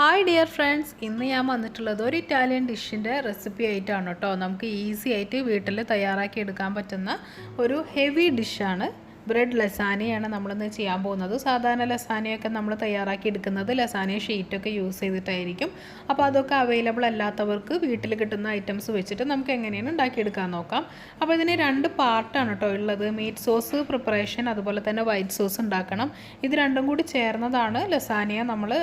Hi dear friends, ഇന്ന് ഞാൻ വന്നിട്ടുള്ളത് ഒരു ഇറ്റാലിയൻ ഡിഷിൻ്റെ റെസിപ്പി ആയിട്ടാണ് കേട്ടോ. നമുക്ക് ഈസി ആയിട്ട് വീട്ടിൽ തയ്യാറാക്കി എടുക്കാൻ പറ്റുന്ന ഒരു ഹെവി ഡിഷാണ്. ബ്രെഡ് ലസാനയാണ് നമ്മളിന്ന് ചെയ്യാൻ പോകുന്നത്. സാധാരണ ലസാനയൊക്കെ നമ്മൾ തയ്യാറാക്കി എടുക്കുന്നത് ലസാന ഷീറ്റൊക്കെ യൂസ് ചെയ്തിട്ടായിരിക്കും. അപ്പോൾ അതൊക്കെ അവൈലബിൾ അല്ലാത്തവർക്ക് വീട്ടിൽ കിട്ടുന്ന ഐറ്റംസ് വെച്ചിട്ട് നമുക്ക് എങ്ങനെയാണ് ഉണ്ടാക്കിയെടുക്കാൻ നോക്കാം. അപ്പോൾ ഇതിന് രണ്ട് പാർട്ടാണ് കേട്ടോ ഉള്ളത്. മീറ്റ് സോസ് പ്രിപ്പറേഷൻ, അതുപോലെ തന്നെ വൈറ്റ് സോസ് ഉണ്ടാക്കണം. ഇത് രണ്ടും കൂടി ചേർന്നതാണ് ലസാനയെ നമ്മൾ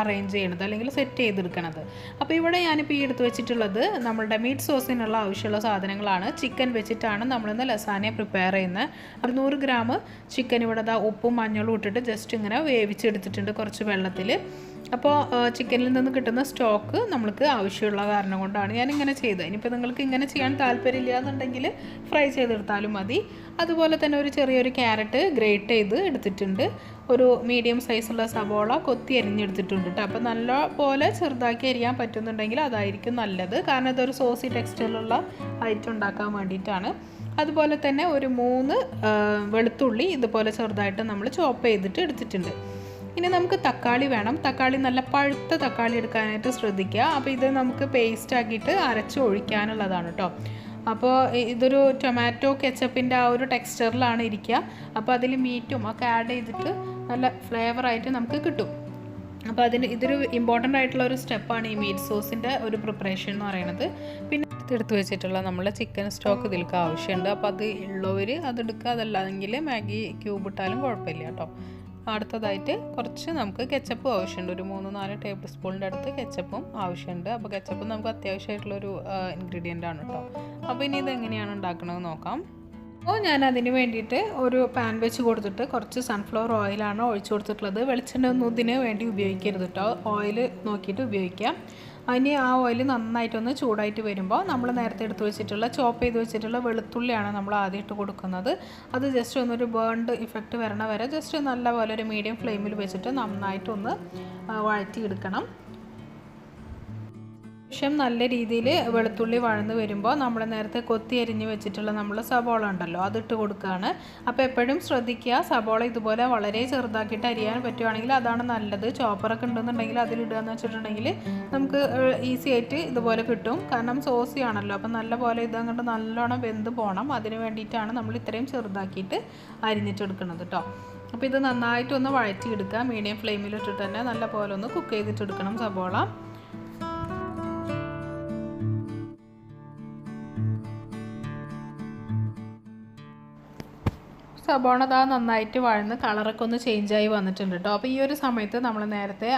അറേഞ്ച് ചെയ്യണത് അല്ലെങ്കിൽ സെറ്റ് ചെയ്തെടുക്കണത്. അപ്പോൾ ഇവിടെ ഞാനിപ്പോൾ ഈ എടുത്ത് വെച്ചിട്ടുള്ളത് നമ്മളുടെ മീറ്റ് സോസിനുള്ള ആവശ്യമുള്ള സാധനങ്ങളാണ്. ചിക്കൻ വെച്ചിട്ടാണ് നമ്മളിന്ന് ലസാന പ്രിപ്പയർ ചെയ്യുന്നത്. 100 ഗ്രാം ചിക്കൻ ഇവിടെ ഉപ്പും മഞ്ഞളും ഇട്ടിട്ട് ജസ്റ്റ് ഇങ്ങനെ വേവിച്ചെടുത്തിട്ടുണ്ട് കുറച്ച് വെള്ളത്തിൽ. അപ്പോൾ ചിക്കനിൽ നിന്ന് കിട്ടുന്ന സ്റ്റോക്ക് നമ്മൾക്ക് ആവശ്യമുള്ള കാരണം കൊണ്ടാണ് ഞാനിങ്ങനെ ചെയ്തത്. ഇനിയിപ്പോൾ നിങ്ങൾക്ക് ഇങ്ങനെ ചെയ്യാൻ താല്പര്യമില്ല എന്നുണ്ടെങ്കിൽ ഫ്രൈ ചെയ്തെടുത്താലും മതി. അതുപോലെ തന്നെ ഒരു ചെറിയൊരു ക്യാരറ്റ് ഗ്രേറ്റ് ചെയ്ത് എടുത്തിട്ടുണ്ട്. ഒരു മീഡിയം സൈസുള്ള സവോള കൊത്തി അരിഞ്ഞെടുത്തിട്ടുണ്ട് കേട്ടോ. അപ്പോൾ നല്ല പോലെ ചെറുതാക്കി അരിയാൻ പറ്റുന്നുണ്ടെങ്കിൽ അതായിരിക്കും നല്ലത്, കാരണം ഇതൊരു സോസി ടെക്സ്ചറിലുള്ള ഐറ്റം ഉണ്ടാക്കാൻ വേണ്ടിയിട്ടാണ്. അതുപോലെ തന്നെ ഒരു 3 വെളുത്തുള്ളി ഇതുപോലെ ചെറുതായിട്ട് നമ്മൾ ചോപ്പ് ചെയ്തിട്ട് എടുത്തിട്ടുണ്ട്. ഇനി നമുക്ക് തക്കാളി വേണം. തക്കാളി നല്ല പഴുത്ത തക്കാളി എടുക്കാനായിട്ട് ശ്രദ്ധിക്കുക. അപ്പോൾ ഇത് നമുക്ക് പേസ്റ്റ് ആക്കിയിട്ട് അരച്ച് ഒഴിക്കാനുള്ളതാണ് കേട്ടോ. അപ്പോൾ ഇതൊരു ടൊമാറ്റോ കെച്ചപ്പിൻ്റെ ആ ഒരു ടെക്സ്ചറിലാണ് ഇരിക്കുക. അപ്പോൾ അതിൽ മീറ്റും ഒക്കെ ആഡ് ചെയ്തിട്ട് നല്ല ഫ്ലേവറായിട്ട് നമുക്ക് കിട്ടും. അപ്പോൾ ഇതൊരു ഇമ്പോർട്ടൻ്റ് ആയിട്ടുള്ള ഒരു സ്റ്റെപ്പാണ് ഈ മീറ്റ് സോസിൻ്റെ ഒരു പ്രിപ്പറേഷൻ എന്ന് പറയുന്നത്. പിന്നെ എടുത്ത് വെച്ചിട്ടുള്ള നമ്മളെ ചിക്കൻ സ്റ്റോക്ക് ഇതിലേക്ക് ആവശ്യമുണ്ട്. അപ്പോൾ അത് ഉള്ളവർ അതെടുക്കുക, അതല്ലെങ്കിൽ മാഗി ക്യൂബ് ഇട്ടാലും കുഴപ്പമില്ല കേട്ടോ. അടുത്തതായിട്ട് കുറച്ച് നമുക്ക് കെച്ചപ്പും ആവശ്യമുണ്ട്. ഒരു 3-4 ടേബിൾ സ്പൂണിൻ്റെ അടുത്ത് കെച്ചപ്പും ആവശ്യമുണ്ട്. അപ്പോൾ കെച്ചപ്പ് നമുക്ക് അത്യാവശ്യമായിട്ടുള്ളൊരു ഇൻഗ്രീഡിയൻ്റ് ആണ് കേട്ടോ. അപ്പോൾ ഇനി ഇതെങ്ങനെയാണ് ഉണ്ടാക്കണമെന്ന് നോക്കാം. അപ്പോൾ ഞാൻ അതിന് വേണ്ടിയിട്ട് ഒരു പാൻ വെച്ച് കൊടുത്തിട്ട് കുറച്ച് സൺഫ്ലവർ ഓയിലാണ് ഒഴിച്ചു കൊടുത്തിട്ടുള്ളത്. വെളിച്ചെണ്ണ ഒന്നും ഇതിന് വേണ്ടി ഉപയോഗിക്കരുത് കേട്ടോ. ഓയിൽ നോക്കിയിട്ട് ഉപയോഗിക്കാം. അതിന് ആ ഓയിൽ നന്നായിട്ടൊന്ന് ചൂടായിട്ട് വരുമ്പോൾ നമ്മൾ നേരത്തെ എടുത്ത് വെച്ചിട്ടുള്ള ചോപ്പ് ചെയ്ത് വെച്ചിട്ടുള്ള വെളുത്തുള്ളിയാണ് നമ്മൾ ആദ്യം ഇട്ട് കൊടുക്കുന്നത്. അത് ജസ്റ്റ് ഒന്നൊരു ബേൺഡ് ഇഫക്റ്റ് വരണ വരെ ജസ്റ്റ് നല്ലപോലെ ഒരു മീഡിയം ഫ്ലെയിമിൽ വെച്ചിട്ട് നന്നായിട്ടൊന്ന് വഴറ്റിയെടുക്കണം. ശേഷം നല്ല രീതിയിൽ വെളുത്തുള്ളി വഴന്ന് വരുമ്പോൾ നമ്മൾ നേരത്തെ കൊത്തി അരിഞ്ഞ് വെച്ചിട്ടുള്ള നമ്മൾ സബോള ഉണ്ടല്ലോ അതിട്ട് കൊടുക്കുകയാണ്. അപ്പോൾ എപ്പോഴും ശ്രദ്ധിക്കുക, സബോള ഇതുപോലെ വളരെ ചെറുതാക്കിയിട്ട് അരിയാൻ പറ്റുവാണെങ്കിൽ അതാണ് നല്ലത്. ചോപ്പറൊക്കെ ഉണ്ടെന്നുണ്ടെങ്കിൽ അതിലിടുക എന്ന് വെച്ചിട്ടുണ്ടെങ്കിൽ നമുക്ക് ഈസി ആയിട്ട് ഇതുപോലെ കിട്ടും. കാരണം സോസി ആണല്ലോ, അപ്പം നല്ല പോലെ ഇതങ്ങോട്ട് നല്ലോണം വെന്ത് പോകണം. അതിന് വേണ്ടിയിട്ടാണ് നമ്മൾ ഇത്രയും ചെറുതാക്കിയിട്ട് അരിഞ്ഞിട്ടെടുക്കുന്നത് കേട്ടോ. അപ്പോൾ ഇത് നന്നായിട്ടൊന്ന് വഴറ്റിയെടുക്കുക. മീഡിയം ഫ്ലെയിമിലിട്ടിട്ട് തന്നെ നല്ല പോലെ ഒന്ന് കുക്ക് ചെയ്തിട്ടെടുക്കണം സബോള. സബോള നന്നായിട്ട് വഴന്ന് കളറൊക്കെ ഒന്ന് ചേഞ്ചായി വന്നിട്ടുണ്ട് കേട്ടോ. അപ്പോൾ ഈ ഒരു സമയത്ത് നമ്മൾ നേരത്തെ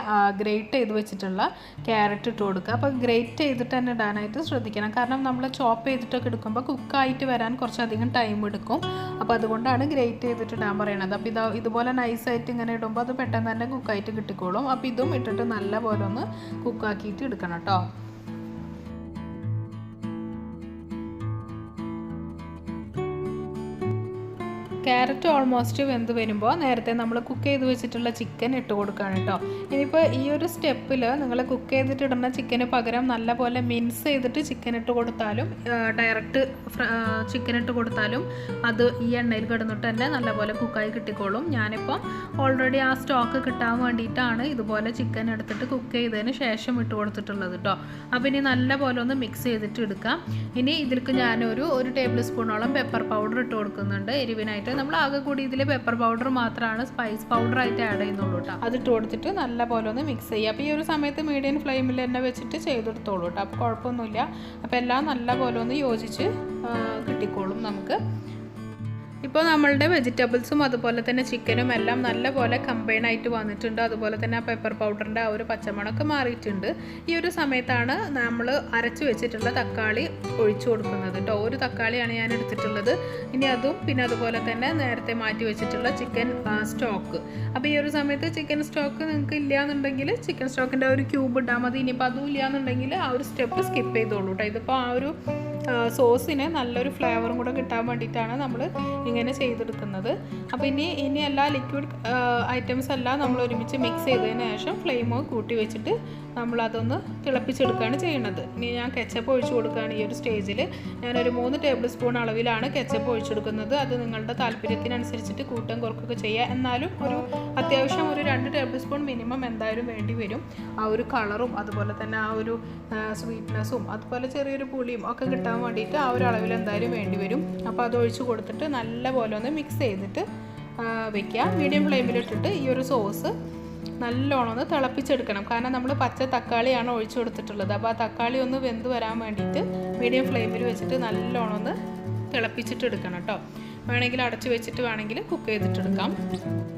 ഗ്രേറ്റ് ചെയ്ത് വെച്ചിട്ടുള്ള ക്യാരറ്റ് ഇട്ട് കൊടുക്കുക. അപ്പോൾ ഗ്രേറ്റ് ചെയ്തിട്ട് തന്നെ ഇടാനായിട്ട് ശ്രദ്ധിക്കണം, കാരണം നമ്മൾ ചോപ്പ് ചെയ്തിട്ടൊക്കെ എടുക്കുമ്പോൾ കുക്കായിട്ട് വരാൻ കുറച്ചധികം ടൈം എടുക്കും. അപ്പോൾ അതുകൊണ്ടാണ് ഗ്രേറ്റ് ചെയ്തിട്ട് ഇടാൻ പറയണത്. അപ്പോൾ ഇതുപോലെ നൈസായിട്ട് ഇങ്ങനെ ഇടുമ്പോൾ അത് പെട്ടെന്ന് തന്നെ കുക്കായിട്ട് കിട്ടിക്കോളും. അപ്പോൾ ഇതും ഇട്ടിട്ട് നല്ല പോലെ ഒന്ന് കുക്കാക്കിയിട്ട് എടുക്കണം കേട്ടോ. ക്യാരറ്റ് ഓൾമോസ്റ്റ് വെന്ത് വരുമ്പോൾ നേരത്തെ നമ്മൾ കുക്ക് ചെയ്ത് വെച്ചിട്ടുള്ള ചിക്കൻ ഇട്ട് കൊടുക്കുകയാണ് കേട്ടോ. ഇനിയിപ്പോൾ ഈ ഒരു സ്റ്റെപ്പിൽ നിങ്ങൾ കുക്ക് ചെയ്തിട്ട് ഇടുന്ന ചിക്കന് പകരം നല്ലപോലെ മിൻസ് ചെയ്തിട്ട് ചിക്കൻ ഇട്ട് കൊടുത്താലും ഡയറക്റ്റ് ചിക്കൻ ഇട്ട് കൊടുത്താലും അത് ഈ എണ്ണയിൽ കിടന്നിട്ട് തന്നെ നല്ലപോലെ കുക്കായി കിട്ടിക്കോളും. ഞാനിപ്പം ഓൾറെഡി ആ സ്റ്റോക്ക് കിട്ടാൻ വേണ്ടിയിട്ടാണ് ഇതുപോലെ ചിക്കൻ എടുത്തിട്ട് കുക്ക് ചെയ്തതിന് ശേഷം ഇട്ട് കൊടുത്തിട്ടുള്ളത് കേട്ടോ. അപ്പോൾ ഇനി നല്ലപോലെ ഒന്ന് മിക്സ് ചെയ്തിട്ട് എടുക്കാം. ഇനി ഇതിലേക്ക് ഞാനൊരു ടേബിൾ സ്പൂണോളം പെപ്പർ പൗഡർ ഇട്ട് കൊടുക്കുന്നുണ്ട് എരിവിനായിട്ട്. നമ്മൾ ആകെ കൂടി ഇതിൽ പെപ്പർ പൗഡർ മാത്രമാണ് സ്പൈസ് പൗഡറായിട്ട് ആഡ് ചെയ്യുന്നുള്ളൂ കേട്ടോ. അതിട്ട് കൊടുത്തിട്ട് നല്ല പോലെ ഒന്ന് മിക്സ് ചെയ്യുക. അപ്പോൾ ഈ ഒരു സമയത്ത് മീഡിയം ഫ്ലെയിമിൽ തന്നെ വെച്ചിട്ട് ചെയ്തെടുത്തോളൂ കേട്ടോ. അപ്പോൾ കുഴപ്പമൊന്നുമില്ല. അപ്പോൾ എല്ലാം നല്ല പോലെ ഒന്ന് യോജിച്ച് കിട്ടിക്കോളും നമുക്ക്. ഇപ്പോൾ നമ്മളുടെ വെജിറ്റബിൾസും അതുപോലെ തന്നെ ചിക്കനും എല്ലാം നല്ലപോലെ കമ്പൈൻ ആയിട്ട് വന്നിട്ടുണ്ട്. അതുപോലെ തന്നെ ആ പെപ്പർ പൗഡറിൻ്റെ ആ ഒരു പച്ചമണമൊക്കെ മാറിയിട്ടുണ്ട്. ഈ ഒരു സമയത്താണ് നമ്മൾ അരച്ച് വെച്ചിട്ടുള്ള തക്കാളി ഒഴിച്ചു കൊടുക്കുന്നത് കേട്ടോ. ഒരു തക്കാളിയാണ് ഞാൻ എടുത്തിട്ടുള്ളത്. ഇനി അതും പിന്നെ അതുപോലെ തന്നെ നേരത്തെ മാറ്റി വെച്ചിട്ടുള്ള ചിക്കൻ സ്റ്റോക്ക്. അപ്പോൾ ഈ ഒരു സമയത്ത് ചിക്കൻ സ്റ്റോക്ക് നിങ്ങൾക്ക് ഇല്ലയെന്നുണ്ടെങ്കിൽ ചിക്കൻ സ്റ്റോക്കിൻ്റെ ഒരു ക്യൂബ് ഇട്ടാൽ മതി. ഇനിയിപ്പോൾ അതും ഇല്ലയെന്നുണ്ടെങ്കിൽ ആ ഒരു സ്റ്റെപ്പ് സ്കിപ്പ് ചെയ്തോളൂ കേട്ടോ. ഇതിപ്പോൾ ആ ഒരു സോസിന് നല്ലൊരു ഫ്ലേവറും കൂടെ കിട്ടാൻ വേണ്ടിയിട്ടാണ് നമ്മൾ ഇങ്ങനെ ചെയ്തെടുക്കുന്നത്. അപ്പോൾ ഇനി എല്ലാ ലിക്വിഡ് ഐറ്റംസ് എല്ലാം നമ്മൾ ഒരുമിച്ച് മിക്സ് ചെയ്തതിന് ശേഷം ഫ്ലെയിം കൂട്ടി വെച്ചിട്ട് നമ്മളതൊന്ന് തിളപ്പിച്ചെടുക്കുകയാണ് ചെയ്യുന്നത്. ഇനി ഞാൻ കെച്ചപ്പ് ഒഴിച്ചു കൊടുക്കുകയാണ്. ഈ ഒരു സ്റ്റേജിൽ ഞാനൊരു 3 ടേബിൾ സ്പൂൺ അളവിലാണ് കെച്ചപ്പ് ഒഴിച്ചെടുക്കുന്നത്. അത് നിങ്ങളുടെ താല്പര്യത്തിനനുസരിച്ചിട്ട് കൂട്ടം കുറക്കൊക്കെ ചെയ്യുക. എന്നാലും അത്യാവശ്യം ഒരു 2 ടേബിൾ സ്പൂൺ മിനിമം എന്തായാലും വേണ്ടി വരും. ആ ഒരു കളറും അതുപോലെ തന്നെ ആ ഒരു സ്വീറ്റ്നെസ്സും അതുപോലെ ചെറിയൊരു പുളിയും ഒക്കെ കിട്ടാൻ വേണ്ടിയിട്ട് ആ ഒരു അളവിൽ എന്തായാലും വേണ്ടി വരും. അപ്പോൾ അത് ഒഴിച്ച് കൊടുത്തിട്ട് നല്ലപോലെ ഒന്ന് മിക്സ് ചെയ്തിട്ട് വെക്കുക. മീഡിയം ഫ്ലെയിമിലിട്ടിട്ട് ഈ ഒരു സോസ് നല്ലോണം ഒന്ന് തിളപ്പിച്ചെടുക്കണം. കാരണം നമ്മൾ പച്ച തക്കാളിയാണ് ഒഴിച്ചു കൊടുത്തിട്ടുള്ളത്. അപ്പോൾ ആ തക്കാളി ഒന്ന് വെന്ത് വരാൻ വേണ്ടിയിട്ട് മീഡിയം ഫ്ലെയിമിൽ വെച്ചിട്ട് നല്ലോണം ഒന്ന് തിളപ്പിച്ചിട്ട് എടുക്കണം കേട്ടോ. വേണമെങ്കിൽ അടച്ച് വെച്ചിട്ട് വേണമെങ്കിൽ കുക്ക് ചെയ്തിട്ടെടുക്കാം.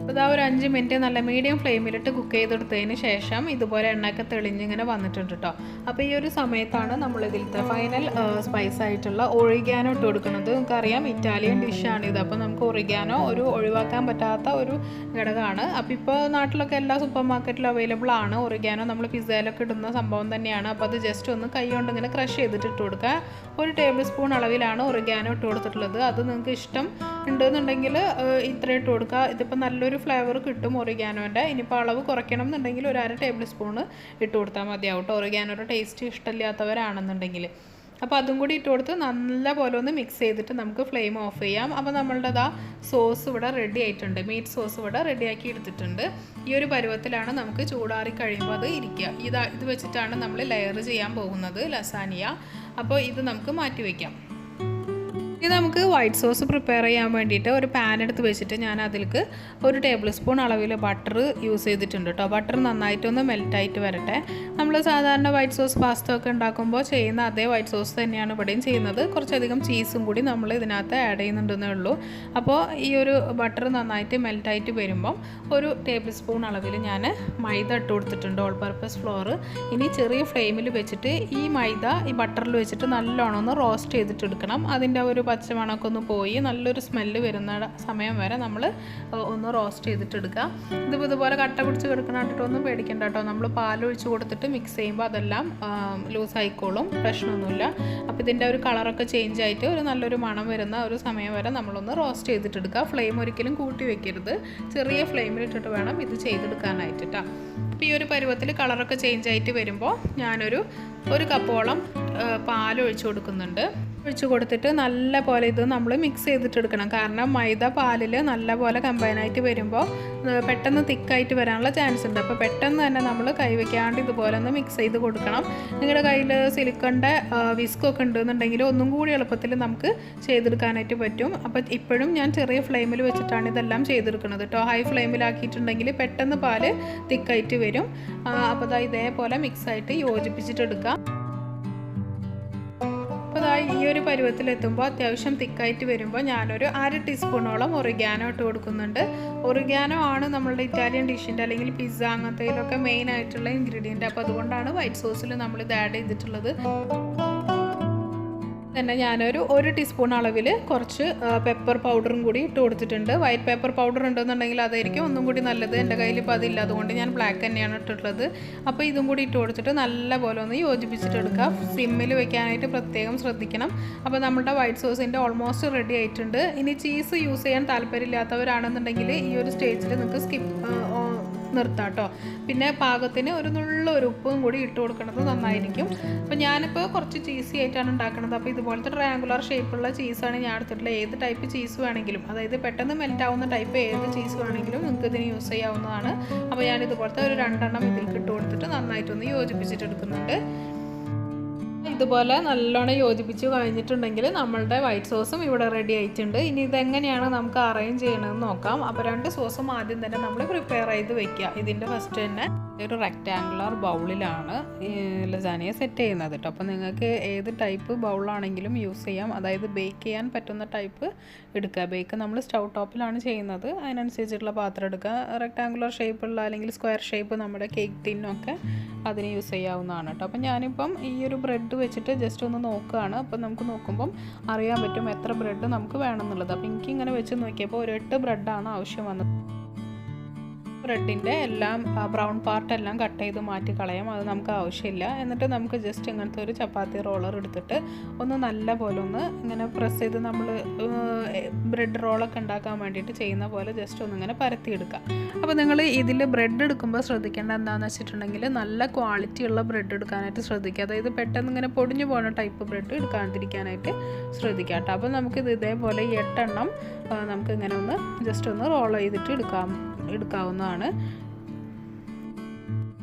അപ്പോൾ ഒരു 5 മിനിറ്റ് നല്ല മീഡിയം ഫ്ലെയിമിലിട്ട് കുക്ക് ചെയ്തെടുത്തതിന് ശേഷം ഇതുപോലെ എണ്ണയൊക്കെ തെളിഞ്ഞിങ്ങനെ വന്നിട്ടുണ്ട് കേട്ടോ. അപ്പോൾ ഈ ഒരു സമയത്താണ് നമ്മൾ ഇതിലത്തെ ഫൈനൽ സ്പൈസ് ആയിട്ടുള്ള ഒറിഗാനോ ഇട്ട് കൊടുക്കുന്നത്. നമുക്കറിയാം ഇറ്റാലിയൻ ഡിഷാണിത്. അപ്പോൾ നമുക്ക് ഒറിഗാനോ ഒരു ഒഴിവാക്കാൻ പറ്റാത്ത ഒരു ഘടകമാണ്. അപ്പോൾ ഇപ്പോൾ നാട്ടിലൊക്കെ എല്ലാ സൂപ്പർ മാർക്കറ്റിലും അവൈലബിൾ ആണ്. ഒറിഗാനോ നമ്മൾ പിസ്സയിലൊക്കെ ഇടുന്ന സംഭവം തന്നെയാണ്. അപ്പോൾ അത് ജസ്റ്റ് ഒന്ന് കൈ കൊണ്ട് ഇങ്ങനെ ക്രഷ് ചെയ്തിട്ട് ഇട്ട് കൊടുക്കുക. 1 ടേബിൾ സ്പൂൺ അളവിലാണ് ഒറിഗാനോ ഇട്ട് കൊടുത്തിട്ടുള്ളത്. അത് നിങ്ങൾക്ക് ഇഷ്ടം ഉണ്ടെന്നുണ്ടെങ്കിൽ ഇത്ര ഇട്ട് കൊടുക്കുക. ഇതിപ്പോൾ നല്ലൊരു ഫ്ലേവർ കിട്ടും ഒറിഗാനോൻ്റെ. ഇനിയിപ്പോൾ അളവ് കുറയ്ക്കണം എന്നുണ്ടെങ്കിൽ ഒരു 1/2 ടേബിൾ സ്പൂൺ ഇട്ട് കൊടുത്താൽ മതിയാവും കേട്ടോ, ഒറിഗാനോയുടെ ടേസ്റ്റ് ഇഷ്ടമില്ലാത്തവരാണെന്നുണ്ടെങ്കിൽ. അപ്പോൾ അതും കൂടി ഇട്ട് കൊടുത്ത് നല്ല പോലെ ഒന്ന് മിക്സ് ചെയ്തിട്ട് നമുക്ക് ഫ്ലെയിം ഓഫ് ചെയ്യാം. അപ്പോൾ നമ്മളുടെ സോസ് ഇവിടെ റെഡി ആയിട്ടുണ്ട്. മീറ്റ് സോസ് ഇവിടെ റെഡിയാക്കി എടുത്തിട്ടുണ്ട്. ഈ ഒരു പരുവത്തിലാണ് നമുക്ക് ചൂടാറി കഴിയുമ്പോൾ അത് ഇരിക്കുക. ഇത് വെച്ചിട്ടാണ് നമ്മൾ ലെയർ ചെയ്യാൻ പോകുന്നത് ലസാനിയ. അപ്പോൾ ഇത് നമുക്ക് മാറ്റി വയ്ക്കാം. ഇനി നമുക്ക് വൈറ്റ് സോസ് പ്രിപ്പയർ ചെയ്യാൻ വേണ്ടിയിട്ട് ഒരു പാൻ എടുത്ത് വെച്ചിട്ട് ഞാൻ അതിലേക്ക് 1 ടേബിൾ സ്പൂൺ അളവിൽ ബട്ടർ യൂസ് ചെയ്തിട്ടുണ്ട് കേട്ടോ. ബട്ടർ നന്നായിട്ടൊന്ന് മെൽറ്റായിട്ട് വരട്ടെ. നമ്മൾ സാധാരണ വൈറ്റ് സോസ് പാസ്ത ഒക്കെ ഉണ്ടാക്കുമ്പോൾ ചെയ്യുന്ന അതേ വൈറ്റ് സോസ് തന്നെയാണ് ഇവിടെയും ചെയ്യുന്നത്. കുറച്ചധികം ചീസും കൂടി നമ്മൾ ഇതിനകത്ത് ആഡ് ചെയ്യുന്നുണ്ടെന്നേ ഉള്ളൂ. അപ്പോൾ ഈ ഒരു ബട്ടർ നന്നായിട്ട് മെൽറ്റായിട്ട് വരുമ്പം 1 ടേബിൾ സ്പൂൺ അളവിൽ ഞാൻ മൈദ ഇട്ട് കൊടുത്തിട്ടുണ്ട്, ഓൾ പർപ്പസ് ഫ്ലോർ. ഇനി ചെറിയ ഫ്ലെയിമിൽ വെച്ചിട്ട് ഈ മൈദ ഈ ബട്ടറിൽ വെച്ചിട്ട് നല്ലോണം ഒന്ന് റോസ്റ്റ് ചെയ്തിട്ടെടുക്കണം. അതിൻ്റെ ഒരു പച്ചമണമൊക്കെ ഒന്ന് പോയി നല്ലൊരു സ്മെല്ല് വരുന്ന സമയം വരെ നമ്മൾ ഒന്ന് റോസ്റ്റ് ചെയ്തിട്ടെടുക്കുക. ഇതുപോലെ കട്ട പിടിച്ച് കിടക്കുന്ന കണ്ടിട്ടൊന്നും പേടിക്കണ്ട കേട്ടോ. നമ്മൾ പാലൊഴിച്ച് കൊടുത്തിട്ട് മിക്സ് ചെയ്യുമ്പോൾ അതെല്ലാം ലൂസായിക്കോളും, പ്രശ്നമൊന്നുമില്ല. അപ്പോൾ ഇതിൻ്റെ ഒരു കളറൊക്കെ ചേഞ്ച് ആയിട്ട് ഒരു നല്ലൊരു മണം വരുന്ന ഒരു സമയം വരെ നമ്മളൊന്ന് റോസ്റ്റ് ചെയ്തിട്ടെടുക്കുക. ഫ്ലെയിം ഒരിക്കലും കൂട്ടി വെക്കരുത്, ചെറിയ ഫ്ലെയിമിലിട്ടിട്ട് വേണം ഇത് ചെയ്തെടുക്കാനായിട്ട് കേട്ടോ. അപ്പോൾ ഈ ഒരു പരുവത്തിൽ കളറൊക്കെ ചേഞ്ച് ആയിട്ട് വരുമ്പോൾ ഞാനൊരു കപ്പോളം പാൽ ഒഴിച്ച് കൊടുക്കുന്നുണ്ട്. ഒഴിച്ച് കൊടുത്തിട്ട് നല്ല പോലെ ഇത് നമ്മൾ മിക്സ് ചെയ്തിട്ടെടുക്കണം. കാരണം മൈദ പാലിൽ നല്ല പോലെ കമ്പൈനായിട്ട് വരുമ്പോൾ പെട്ടെന്ന് തിക്കായിട്ട് വരാനുള്ള ചാൻസ് ഉണ്ട്. അപ്പോൾ പെട്ടെന്ന് തന്നെ നമ്മൾ കൈവയ്ക്കാണ്ട് ഇതുപോലെ ഒന്ന് മിക്സ് ചെയ്ത് കൊടുക്കണം. നിങ്ങളുടെ കയ്യിൽ സിലിക്കണിൻ്റെ വിസ്കൊക്കെ ഉണ്ടെന്നുണ്ടെങ്കിൽ ഒന്നും കൂടി എളുപ്പത്തിൽ നമുക്ക് ചെയ്തെടുക്കാനായിട്ട് പറ്റും. അപ്പോൾ ഇപ്പോഴും ഞാൻ ചെറിയ ഫ്ലെയിമിൽ വെച്ചിട്ടാണ് ഇതെല്ലാം ചെയ്തെടുക്കുന്നത് കേട്ടോ. ഹൈ ഫ്ലെയിമിലാക്കിയിട്ടുണ്ടെങ്കിൽ പെട്ടെന്ന് പാല് തിക്കായിട്ട് വരും. അപ്പോൾ ഇതേപോലെ മിക്സായിട്ട് യോജിപ്പിച്ചിട്ടെടുക്കാം. അപ്പോൾ ഈ ഒരു പരുവത്തിലെത്തുമ്പോൾ അത്യാവശ്യം തിക്കായിട്ട് വരുമ്പോൾ ഞാനൊരു 1/2 ടീസ്പൂണോളം ഒറിഗാനോ ഇട്ട് കൊടുക്കുന്നുണ്ട്. ഒറിഗാനോ ആണ് നമ്മളുടെ ഇറ്റാലിയൻ ഡിഷിൻ്റെ അല്ലെങ്കിൽ പിസ്സ അങ്ങനത്തേലൊക്കെ മെയിൻ ആയിട്ടുള്ള ഇൻഗ്രീഡിയൻറ്റ്. അപ്പോൾ അതുകൊണ്ടാണ് വൈറ്റ് സോസിൽ നമ്മളിത് ആഡ് ചെയ്തിട്ടുള്ളത്. തന്നെ ഞാനൊരു 1 ടീസ്പൂൺ അളവിൽ കുറച്ച് പെപ്പർ പൗഡറും കൂടി ഇട്ട് കൊടുത്തിട്ടുണ്ട്. വൈറ്റ് പെപ്പർ പൗഡർ ഉണ്ടെന്നുണ്ടെങ്കിൽ അതായിരിക്കും ഒന്നും കൂടി നല്ലത്. എൻ്റെ കയ്യിൽ ഇപ്പോൾ അതില്ല, അതുകൊണ്ട് ഞാൻ ബ്ലാക്ക് തന്നെയാണ് ഇട്ടിട്ടുള്ളത്. അപ്പോൾ ഇതും കൂടി ഇട്ട് കൊടുത്തിട്ട് നല്ലപോലെ ഒന്ന് യോജിപ്പിച്ചിട്ടെടുക്കുക. സിമ്മിൽ വെക്കാനായിട്ട് പ്രത്യേകം ശ്രദ്ധിക്കണം. അപ്പോൾ നമ്മുടെ വൈറ്റ് സോസിൻ്റെ ഓൾമോസ്റ്റ് റെഡി ആയിട്ടുണ്ട്. ഇനി ചീസ് യൂസ് ചെയ്യാൻ താല്പര്യമില്ലാത്തവരാണെന്നുണ്ടെങ്കിൽ ഈ ഒരു സ്റ്റേജിൽ നിങ്ങൾക്ക് നിർത്താം കേട്ടോ. പിന്നെ പാകത്തിന് ഒരു നുള്ളൊരു ഉപ്പും കൂടി ഇട്ട് കൊടുക്കുന്നത് നന്നായിരിക്കും. അപ്പോൾ ഞാനിപ്പോൾ കുറച്ച് ചീസി ആയിട്ടാണ് ഉണ്ടാക്കുന്നത്. അപ്പോൾ ഇതുപോലത്തെ ട്രയാങ്കുലർ ഷേപ്പുള്ള ചീസാണ് ഞാൻ എടുത്തിട്ടുള്ളത്. ഏത് ടൈപ്പ് ചീസ് വേണമെങ്കിലും, അതായത് പെട്ടെന്ന് മെൽറ്റ് ആവുന്ന ടൈപ്പ് ഏത് ചീസ് വേണമെങ്കിലും നിങ്ങൾക്ക് ഇതിന് യൂസ് ചെയ്യാവുന്നതാണ്. അപ്പോൾ ഞാൻ ഇതുപോലത്തെ ഒരു 2 എണ്ണം ഇതിലേക്ക് ഇട്ട് കൊടുത്തിട്ട് നന്നായിട്ടൊന്ന് യോജിപ്പിച്ചിട്ടെടുക്കുന്നുണ്ട്. ഇതുപോലെ നല്ലോണം യോജിപ്പിച്ച് കഴിഞ്ഞിട്ടുണ്ടെങ്കിൽ നമ്മളുടെ വൈറ്റ് സോസും ഇവിടെ റെഡി ആയിട്ടുണ്ട്. ഇനി ഇതെങ്ങനെയാണ് നമുക്ക് അറേഞ്ച് ചെയ്യണമെന്ന് നോക്കാം. അപ്പോൾ 2 സോസും ആദ്യം തന്നെ നമ്മൾ പ്രിപ്പയർ ചെയ്ത് വെക്കുക. ഇതിൻ്റെ ഫസ്റ്റ് തന്നെ ഒരു റെക്റ്റാങ്കുലർ ബൗളിലാണ് ഈ ലസാനിയ സെറ്റ് ചെയ്യുന്നത് കേട്ടോ. അപ്പോൾ നിങ്ങൾക്ക് ഏത് ടൈപ്പ് ബൗളാണെങ്കിലും യൂസ് ചെയ്യാം. അതായത് ബേക്ക് ചെയ്യാൻ പറ്റുന്ന ടൈപ്പ് എടുക്കുക. ബേക്ക് നമ്മൾ സ്റ്റൗ ടോപ്പിലാണ് ചെയ്യുന്നത്, അതിനനുസരിച്ചിട്ടുള്ള പാത്രം എടുക്കുക. റെക്റ്റാങ്കുലർ ഷേപ്പുള്ള അല്ലെങ്കിൽ സ്ക്വയർ ഷേപ്പ് നമ്മുടെ കേക്ക് ടിന്നൊക്കെ അതിന് യൂസ് ചെയ്യാവുന്നതാണ് കേട്ടോ. അപ്പോൾ ഞാനിപ്പം ഈ ഒരു ബ്രെഡ് വെച്ചിട്ട് ജസ്റ്റ് ഒന്ന് നോക്കുകയാണ്. അപ്പോൾ നമുക്ക് നോക്കുമ്പം അറിയാൻ പറ്റും എത്ര ബ്രെഡ് നമുക്ക് വേണമെന്നുള്ളത്. അപ്പോൾ എനിക്കിങ്ങനെ വെച്ച് നോക്കിയപ്പോൾ ഒരു 8 ബ്രെഡാണ് ആവശ്യം വന്നത്. ബ്രെഡിൻ്റെ എല്ലാം ബ്രൗൺ പാർട്ടെല്ലാം കട്ട് ചെയ്ത് മാറ്റി കളയാം, അത് നമുക്ക് ആവശ്യമില്ല. എന്നിട്ട് നമുക്ക് ജസ്റ്റ് ഇങ്ങനത്തെ ഒരു ചപ്പാത്തി റോളർ എടുത്തിട്ട് ഒന്ന് നല്ല പോലെ ഒന്ന് ഇങ്ങനെ പ്രസ് ചെയ്ത് നമ്മൾ ബ്രെഡ് റോളൊക്കെ ഉണ്ടാക്കാൻ വേണ്ടിയിട്ട് ചെയ്യുന്ന പോലെ ജസ്റ്റ് ഒന്ന് ഇങ്ങനെ പരത്തിയെടുക്കുക. അപ്പോൾ നിങ്ങൾ ഇതിൽ ബ്രെഡ് എടുക്കുമ്പോൾ ശ്രദ്ധിക്കേണ്ട എന്താണെന്ന് വെച്ചിട്ടുണ്ടെങ്കിൽ നല്ല ക്വാളിറ്റിയുള്ള ബ്രെഡ് എടുക്കാനായിട്ട് ശ്രദ്ധിക്കുക. അതായത് പെട്ടെന്ന് ഇങ്ങനെ പൊടിഞ്ഞു പോകുന്ന ടൈപ്പ് ബ്രെഡ് എടുക്കാതിരിക്കാനായിട്ട് ശ്രദ്ധിക്കുക കേട്ടോ. അപ്പോൾ നമുക്കിത് ഇതേപോലെ 8 എണ്ണം നമുക്ക് ഇങ്ങനെ ഒന്ന് ജസ്റ്റ് ഒന്ന് റോൾ ചെയ്തിട്ട് എടുക്കാവുന്നതാണ്.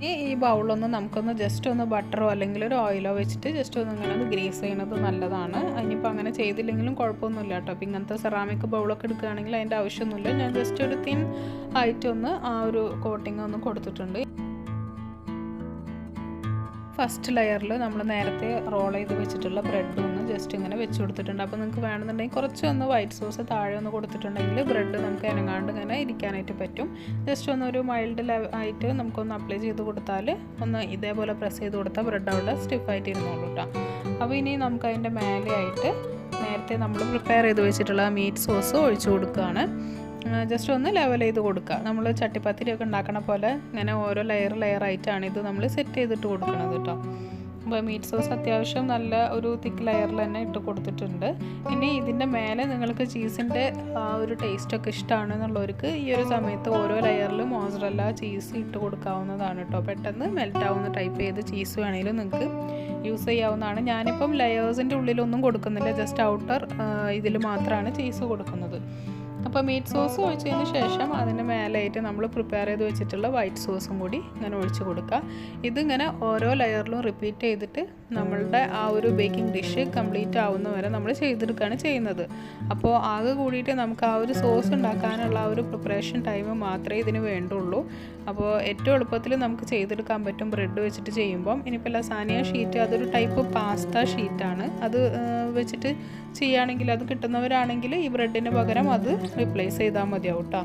ഈ ബൗളൊന്ന് നമുക്കൊന്ന് ജസ്റ്റ് ഒന്ന് ബട്ടറോ അല്ലെങ്കിൽ ഒരു ഓയിലോ വെച്ചിട്ട് ജസ്റ്റ് ഒന്ന് ഇങ്ങനെ ഒന്ന് ഗ്രീസ് ചെയ്യണത് നല്ലതാണ്. അതിനിപ്പോൾ അങ്ങനെ ചെയ്തില്ലെങ്കിലും കുഴപ്പമൊന്നുമില്ല കേട്ടോ. അപ്പോൾ ഇങ്ങനത്തെ സെറാമിക് ബൗളൊക്കെ എടുക്കുകയാണെങ്കിൽ അതിൻ്റെ ആവശ്യമൊന്നുമില്ല. ഞാൻ ജസ്റ്റ് ഒരു തിൻ ആയിട്ടൊന്ന് ആ ഒരു കോട്ടിങ് ഒന്ന് കൊടുത്തിട്ടുണ്ട്. ഫസ്റ്റ് ലെയറിൽ നമ്മൾ നേരത്തെ റോൾ ചെയ്ത് വെച്ചിട്ടുള്ള ബ്രെഡ് ഒന്ന് ജസ്റ്റ് ഇങ്ങനെ വെച്ച് കൊടുത്തിട്ടുണ്ട്. അപ്പോൾ നിങ്ങൾക്ക് വേണമെന്നുണ്ടെങ്കിൽ കുറച്ചൊന്ന് വൈറ്റ് സോസ് താഴെ ഒന്ന് കൊടുത്തിട്ടുണ്ടെങ്കിൽ ബ്രെഡ് നമുക്ക് ഇനങ്ങാണ്ട് ഇങ്ങനെ ഇരിക്കാനായിട്ട് പറ്റും. ജസ്റ്റ് ഒന്നൊരു മൈൽഡ് ആയിട്ട് നമുക്കൊന്ന് അപ്ലൈ ചെയ്ത് കൊടുത്താൽ ഒന്ന് ഇതേപോലെ പ്രസ് ചെയ്ത് കൊടുത്താൽ ബ്രെഡ് അവിടെ സ്റ്റിഫായിട്ട് ഇരുന്നോളൂ കേട്ടോ. അപ്പോൾ ഇനി നമുക്ക് അതിൻ്റെ മേലെയായിട്ട് നേരത്തെ നമ്മൾ പ്രിപ്പയർ ചെയ്ത് വെച്ചിട്ടുള്ള മീറ്റ് സോസ് ഒഴിച്ചു കൊടുക്കുകയാണ്. ജസ്റ്റ് ഒന്ന് ലെവൽ ചെയ്ത് കൊടുക്കുക. നമ്മൾ ചട്ടിപ്പത്തിരിയൊക്കെ ഉണ്ടാക്കണ പോലെ ഇങ്ങനെ ഓരോ ലെയറായിട്ടാണ് ഇത് നമ്മൾ സെറ്റ് ചെയ്തിട്ട് കൊടുക്കുന്നത് കേട്ടോ. അപ്പോൾ മീറ്റ് സോസ് അത്യാവശ്യം നല്ല ഒരു തിക്ക് ലെയറിൽ തന്നെ ഇട്ട് കൊടുത്തിട്ടുണ്ട്. ഇനി ഇതിൻ്റെ മേലെ നിങ്ങൾക്ക് ചീസിൻ്റെ ഒരു ടേസ്റ്റൊക്കെ ഇഷ്ടമാണെന്നുള്ളവർക്ക് ഈ ഒരു സമയത്ത് ഓരോ ലെയറിലും മോസറല്ല ചീസ് ഇട്ട് കൊടുക്കാവുന്നതാണ് കേട്ടോ. പെട്ടെന്ന് മെൽറ്റ് ആവുന്ന ടൈപ്പ് ചെയ്ത് ചീസ് വേണമെങ്കിലും നിങ്ങൾക്ക് യൂസ് ചെയ്യാവുന്നതാണ്. ഞാനിപ്പം ലെയേഴ്സിൻ്റെ ഉള്ളിലൊന്നും കൊടുക്കുന്നില്ല, ജസ്റ്റ് ഔട്ടർ ഇതിൽ മാത്രമാണ് ചീസ് കൊടുക്കുന്നത്. അപ്പോൾ മീറ്റ് സോസ് ഒഴിച്ചതിന് ശേഷം അതിന് മേലായിട്ട് നമ്മൾ പ്രിപ്പയർ ചെയ്ത് വെച്ചിട്ടുള്ള വൈറ്റ് സോസും കൂടി ഇങ്ങനെ ഒഴിച്ച് കൊടുക്കുക. ഇതിങ്ങനെ ഓരോ ലെയറിലും റിപ്പീറ്റ് ചെയ്തിട്ട് നമ്മളുടെ ആ ഒരു ബേക്കിംഗ് ഡിഷ് കംപ്ലീറ്റ് ആവുന്ന വരെ നമ്മൾ ചെയ്തെടുക്കുകയാണ് ചെയ്യുന്നത്. അപ്പോൾ ആകെ കൂടിയിട്ട് നമുക്ക് ആ ഒരു സോസ് ഉണ്ടാക്കാനുള്ള ആ ഒരു പ്രിപ്പറേഷൻ ടൈം മാത്രമേ ഇതിന് വേണ്ടുള്ളൂ. അപ്പോൾ ഏറ്റവും എളുപ്പത്തിൽ നമുക്ക് ചെയ്തെടുക്കാൻ പറ്റും ബ്രെഡ് വെച്ചിട്ട് ചെയ്യുമ്പം. ഇനിയിപ്പോൾ ലസാനിയ ഷീറ്റ് അതൊരു ടൈപ്പ് പാസ്ത ഷീറ്റാണ്. അത് വെച്ചിട്ട് ചെയ്യുകയാണെങ്കിൽ അത് കിട്ടുന്നവരാണെങ്കിൽ ഈ ബ്രെഡിന് പകരം അത് റിപ്ലേസ് ചെയ്താൽ മതിയാവും കേട്ടോ.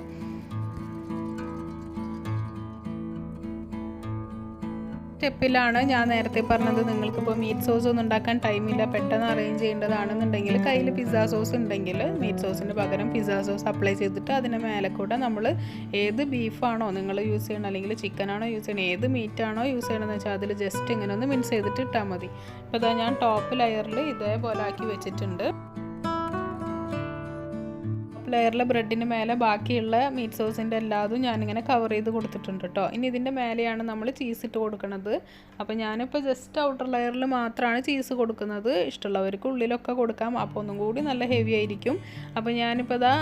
സ്റ്റെപ്പിലാണ് ഞാൻ നേരത്തെ പറഞ്ഞത്, നിങ്ങൾക്കിപ്പോൾ മീറ്റ് സോസ് ഒന്നും ഉണ്ടാക്കാൻ ടൈമില്ല, പെട്ടെന്ന് അറേഞ്ച് ചെയ്യേണ്ടതാണെന്നുണ്ടെങ്കിൽ കയ്യിൽ പിസ്സ സോസ് ഉണ്ടെങ്കിൽ മീറ്റ് സോസിന് പകരം പിസ്സ സോസ് അപ്ലൈ ചെയ്തിട്ട് അതിന് മേലെ കൂടെ നമ്മൾ ഏത് ബീഫാണോ നിങ്ങൾ യൂസ് ചെയ്യണം അല്ലെങ്കിൽ ചിക്കനാണോ യൂസ് ചെയ്യണം, ഏത് മീറ്റാണോ യൂസ് ചെയ്യണമെന്ന് വെച്ചാൽ അതിൽ ജസ്റ്റ് ഇങ്ങനെ ഒന്ന് മിക്സ് ചെയ്തിട്ട് ഇട്ടാൽ മതി. അപ്പോൾ ഇതാ ഞാൻ ടോപ്പ് ലെയറിൽ ഇതേപോലെ ആക്കി വെച്ചിട്ടുണ്ട്. ലെയറിലെ ബ്രെഡിന് മേലെ ബാക്കിയുള്ള മീറ്റ് സോസിൻ്റെ എല്ലാതും ഞാനിങ്ങനെ കവർ ചെയ്ത് കൊടുത്തിട്ടുണ്ട് കേട്ടോ. ഇനി ഇതിൻ്റെ മേലെയാണ് നമ്മൾ ചീസ് ഇട്ട് കൊടുക്കുന്നത്. അപ്പോൾ ഞാനിപ്പോൾ ജസ്റ്റ് ഔട്ടർ ലെയറിൽ മാത്രമാണ് ചീസ് കൊടുക്കുന്നത്. ഇഷ്ടമുള്ളവർക്ക് ഉള്ളിലൊക്കെ കൊടുക്കാം, അപ്പോൾ ഒന്നും കൂടി നല്ല ഹെവി ആയിരിക്കും. അപ്പോൾ ഞാനിപ്പോൾ ഇതാ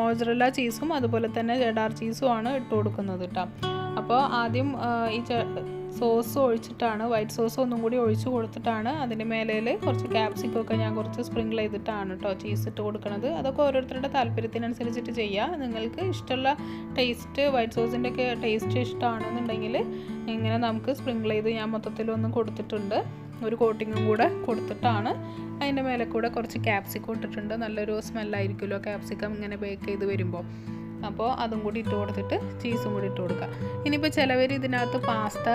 മോസറല്ല ചീസും അതുപോലെ തന്നെ ചെഡാർ ചീസും ആണ് ഇട്ട് കൊടുക്കുന്നത് കേട്ടോ. അപ്പോൾ ആദ്യം ഈ സോസ് ഒഴിച്ചിട്ടാണ്, വൈറ്റ് സോസ് ഒന്നും കൂടി ഒഴിച്ച് കൊടുത്തിട്ടാണ് അതിൻ്റെ മേലയിൽ കുറച്ച് ക്യാപ്സിക്കൊക്കെ ഞാൻ കുറച്ച് സ്പ്രിങ്കിൾ ചെയ്തിട്ടാണ് കേട്ടോ ചീസ് ഇട്ട് കൊടുക്കുന്നത്. അതൊക്കെ ഓരോരുത്തരുടെ താല്പര്യത്തിനനുസരിച്ചിട്ട് ചെയ്യുക. നിങ്ങൾക്ക് ഇഷ്ടമുള്ള ടേസ്റ്റ് വൈറ്റ് സോസിൻ്റെ ഒക്കെ ടേസ്റ്റ് ഇഷ്ടമാണെന്നുണ്ടെങ്കിൽ ഇങ്ങനെ നമുക്ക് സ്പ്രിങ്കിൾ ചെയ്ത് ഞാൻ മൊത്തത്തിലൊന്നും കൊടുത്തിട്ടുണ്ട്. ഒരു കോട്ടിങ്ങും കൂടെ കൊടുത്തിട്ടാണ് അതിൻ്റെ മേലെ കൂടെ കുറച്ച് ക്യാപ്സിക്കം ഇട്ടിട്ടുണ്ട്. നല്ലൊരു സ്മെല്ലായിരിക്കുമല്ലോ ക്യാപ്സിക്കം ഇങ്ങനെ ബേക്ക് ചെയ്ത് വരുമ്പോൾ. അപ്പോൾ അതും കൂടി ഇട്ട് കൊടുത്തിട്ട് ചീസും കൂടി ഇട്ട് കൊടുക്കുക. ഇനിയിപ്പോൾ ചിലവർ ഇതിനകത്ത് പാസ്ത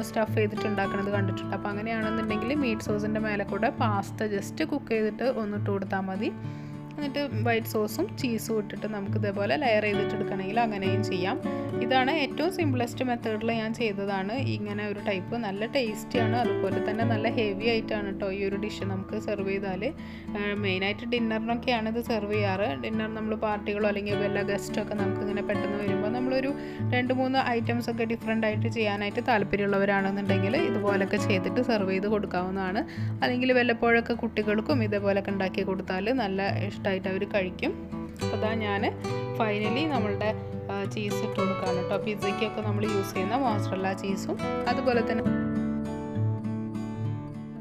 സ്റ്റഫ് ചെയ്തിട്ട് ഉണ്ടാക്കുന്നത് കണ്ടിട്ടുണ്ട്. അപ്പോൾ അങ്ങനെയാണെന്നുണ്ടെങ്കിൽ മീറ്റ് സോസിൻ്റെ മേലെ കൂടെ പാസ്ത ജസ്റ്റ് കുക്ക് ചെയ്തിട്ട് ഒന്നിട്ട് കൊടുത്താൽ മതി. എന്നിട്ട് വൈറ്റ് സോസും ചീസും ഇട്ടിട്ട് നമുക്ക് ഇതേപോലെ ലെയർ ചെയ്തിട്ട് എടുക്കണമെങ്കിൽ അങ്ങനെയും ചെയ്യാം. ഇതാണ് ഏറ്റവും സിംപ്ലസ്റ്റ് മെത്തേഡിൽ ഞാൻ ചെയ്തതാണ്. ഇങ്ങനെ ഒരു ടൈപ്പ് നല്ല ടേസ്റ്റിയാണ്, അതുപോലെ തന്നെ നല്ല ഹെവി ആയിട്ടാണ് കേട്ടോ ഈ ഒരു ഡിഷ് നമുക്ക് സെർവ് ചെയ്താൽ. മെയിനായിട്ട് ഡിന്നറിനൊക്കെയാണ് ഇത് സെർവ് ചെയ്യാറ്. ഡിന്നർ നമ്മൾ പാർട്ടികളോ അല്ലെങ്കിൽ വല്ല ഗസ്റ്റൊക്കെ നമുക്കിങ്ങനെ പെട്ടെന്ന് വരുമ്പോൾ നമ്മളൊരു 2-3 ഐറ്റംസ് ഒക്കെ ഡിഫറെൻ്റ് ആയിട്ട് ചെയ്യാനായിട്ട് താല്പര്യമുള്ളവരാണെന്നുണ്ടെങ്കിൽ ഇതുപോലൊക്കെ ചെയ്തിട്ട് സെർവ് ചെയ്ത് കൊടുക്കാവുന്നതാണ്. അല്ലെങ്കിൽ വല്ലപ്പോഴൊക്കെ കുട്ടികൾക്കും ഇതേപോലൊക്കെ ഉണ്ടാക്കി കൊടുത്താൽ നല്ല ഇഷ്ടമായിട്ട് അവർ കഴിക്കും. അപ്പോൾ അതാ ഞാൻ ഫൈനലി നമ്മളുടെ ചീസ് ഇട്ട് കൊടുക്കുകയാണ് കേട്ടോ. പിസ്സയ്ക്കൊക്കെ നമ്മൾ യൂസ് ചെയ്യുന്ന മോസറല്ല ചീസും അതുപോലെ തന്നെ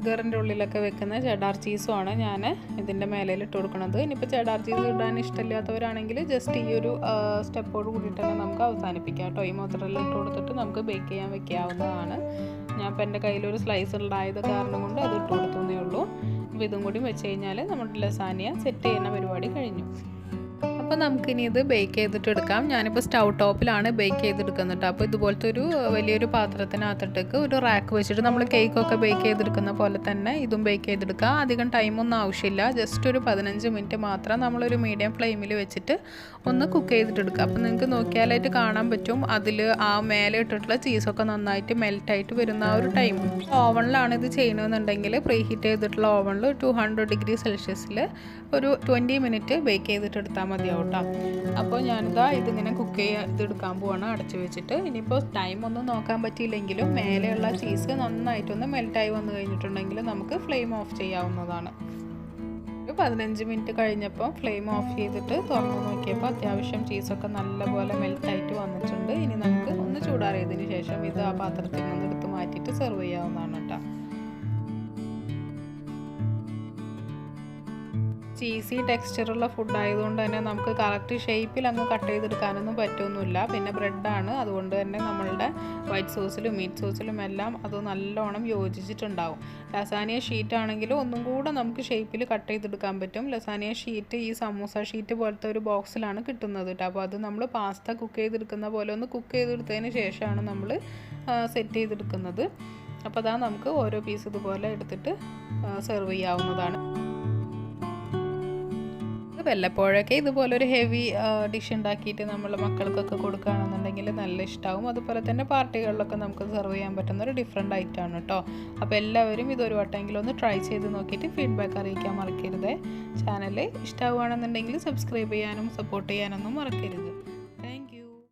ബർഗറിൻ്റെ ഉള്ളിലൊക്കെ വെക്കുന്ന ചെഡാർ ചീസുമാണ് ഞാൻ ഇതിൻ്റെ മേലയിൽ ഇട്ട് കൊടുക്കുന്നത്. ഇനിയിപ്പോൾ ചെഡാർ ചീസ് ഇടാൻ ഇഷ്ടമില്ലാത്തവരാണെങ്കിൽ ജസ്റ്റ് ഈ ഒരു സ്റ്റെപ്പോട് കൂടിയിട്ട് തന്നെ നമുക്ക് അവസാനിപ്പിക്കാം കേട്ടോ. ഈ മോസറല്ല ഇട്ട് കൊടുത്തിട്ട് നമുക്ക് ബേക്ക് ചെയ്യാൻ വെക്കാവുന്നതാണ്. ഞാൻ ഇപ്പോൾ എൻ്റെ കയ്യിലൊരു സ്ലൈസ് ഉണ്ടായത് കാരണം കൊണ്ട് അത് ഇട്ട് കൊടുത്തേ ഉള്ളൂ. അപ്പോൾ ഇതും കൂടി വെച്ച് കഴിഞ്ഞാൽ നമ്മുടെ ലസാനിയ സെറ്റ് ചെയ്യുന്ന പരിപാടി കഴിഞ്ഞു. അപ്പോൾ നമുക്കിനി ഇത് ബേക്ക് ചെയ്തിട്ട് എടുക്കാം. ഞാനിപ്പോൾ സ്റ്റൗ ടോപ്പിലാണ് ബേക്ക് ചെയ്തെടുക്കുന്നത്. അപ്പോൾ ഇതുപോലത്തെ ഒരു വലിയൊരു പാത്രത്തിനകത്തിട്ടേക്ക് ഒരു റാക്ക് വെച്ചിട്ട് നമ്മൾ കേക്കൊക്കെ ബേക്ക് ചെയ്തെടുക്കുന്ന പോലെ തന്നെ ഇതും ബേക്ക് ചെയ്തെടുക്കുക. അധികം ടൈമൊന്നും ആവശ്യമില്ല. ജസ്റ്റ് ഒരു 15 മിനിറ്റ് മാത്രം നമ്മളൊരു മീഡിയം ഫ്ലെയിമിൽ വെച്ചിട്ട് ഒന്ന് കുക്ക് ചെയ്തിട്ടെടുക്കുക. അപ്പോൾ നിങ്ങൾക്ക് നോക്കിയാലായിട്ട് കാണാൻ പറ്റും അതിൽ ആ മേലെ ഇട്ടിട്ടുള്ള ചീസൊക്കെ നന്നായിട്ട് മെൽറ്റായിട്ട് വരുന്ന ആ ഒരു ടൈം. ഓവണിലാണ് ഇത് ചെയ്യണമെന്നുണ്ടെങ്കിൽ പ്രീ ഹീറ്റ് ചെയ്തിട്ടുള്ള ഓവണിൽ 200 ഡിഗ്രി സെൽഷ്യസിൽ ഒരു 20 മിനിറ്റ് ബേക്ക് ചെയ്തിട്ടെടുത്താൽ മതിയാവും കേട്ടോ. അപ്പോൾ ഞാനിതാ ഇതിങ്ങനെ കുക്ക് ചെയ്തെടുക്കാൻ പോവാണ് അടച്ചു വെച്ചിട്ട്. ഇനിയിപ്പോൾ ടൈം ഒന്നും നോക്കാൻ പറ്റിയില്ലെങ്കിലും മേലെയുള്ള ചീസ് നന്നായിട്ടൊന്ന് മെൽറ്റായി വന്നു കഴിഞ്ഞിട്ടുണ്ടെങ്കിൽ നമുക്ക് ഫ്ലെയിം ഓഫ് ചെയ്യാവുന്നതാണ്. ഒരു 15 മിനിറ്റ് കഴിഞ്ഞപ്പോൾ ഫ്ലെയിം ഓഫ് ചെയ്തിട്ട് തുറന്ന് നോക്കിയപ്പോൾ അത്യാവശ്യം ചീസൊക്കെ നല്ലപോലെ മെൽറ്റായിട്ട് വന്നിട്ടുണ്ട്. ഇനി നമുക്ക് ഒന്ന് ചൂടാറിയതിന് ശേഷം ഇത് ആ പാത്രത്തിൽ നിന്ന് എടുത്ത് മാറ്റിയിട്ട് സെർവ് ചെയ്യാവുന്നതാണ് കേട്ടോ. ചീസി ടെക്സ്ചറുള്ള ഫുഡ് ആയതുകൊണ്ട് തന്നെ നമുക്ക് കറക്റ്റ് ഷേപ്പിൽ അങ്ങ് കട്ട് ചെയ്തെടുക്കാനൊന്നും പറ്റുമൊന്നുമില്ല. പിന്നെ ബ്രെഡാണ്, അതുകൊണ്ട് തന്നെ നമ്മളുടെ വൈറ്റ് സോസിലും മീറ്റ് സോസിലും എല്ലാം അത് നല്ലോണം യോജിച്ചിട്ടുണ്ടാവും. ലസാനിയ ഷീറ്റ് ആണെങ്കിലും ഒന്നും കൂടെ നമുക്ക് ഷേപ്പിൽ കട്ട് ചെയ്തെടുക്കാൻ പറ്റും. ലസാനിയ ഷീറ്റ് ഈ സമൂസ ഷീറ്റ് പോലത്തെ ഒരു ബോക്സിലാണ് കിട്ടുന്നത് കേട്ടോ. അപ്പോൾ അത് നമ്മൾ പാസ്ത കുക്ക് ചെയ്തെടുക്കുന്ന പോലെ ഒന്ന് കുക്ക് ചെയ്തെടുത്തതിന് ശേഷമാണ് നമ്മൾ സെറ്റ് ചെയ്തെടുക്കുന്നത്. അപ്പോൾ അതാ നമുക്ക് ഓരോ പീസ് ഇതുപോലെ എടുത്തിട്ട് സെർവ് ചെയ്യാവുന്നതാണ്. വല്ലപ്പോഴൊക്കെ ഇതുപോലൊരു ഹെവി ഡിഷ് ഉണ്ടാക്കിയിട്ട് നമ്മൾ മക്കൾക്കൊക്കെ കൊടുക്കുകയാണെന്നുണ്ടെങ്കിൽ നല്ല ഇഷ്ടമാവും. അതുപോലെ തന്നെ പാർട്ടികളിലൊക്കെ നമുക്ക് സെർവ് ചെയ്യാൻ പറ്റുന്ന ഒരു ഡിഫറെൻ്റ് ഐറ്റമാണ് കേട്ടോ. അപ്പോൾ എല്ലാവരും ഇതൊരു വട്ടമെങ്കിലും ഒന്ന് ട്രൈ ചെയ്ത് നോക്കിയിട്ട് ഫീഡ്ബാക്ക് അറിയിക്കാൻ മറക്കരുത്. ചാനൽ ഇഷ്ടമാവുകയാണെന്നുണ്ടെങ്കിൽ സബ്സ്ക്രൈബ് ചെയ്യാനും സപ്പോർട്ട് ചെയ്യാനൊന്നും മറക്കരുത്.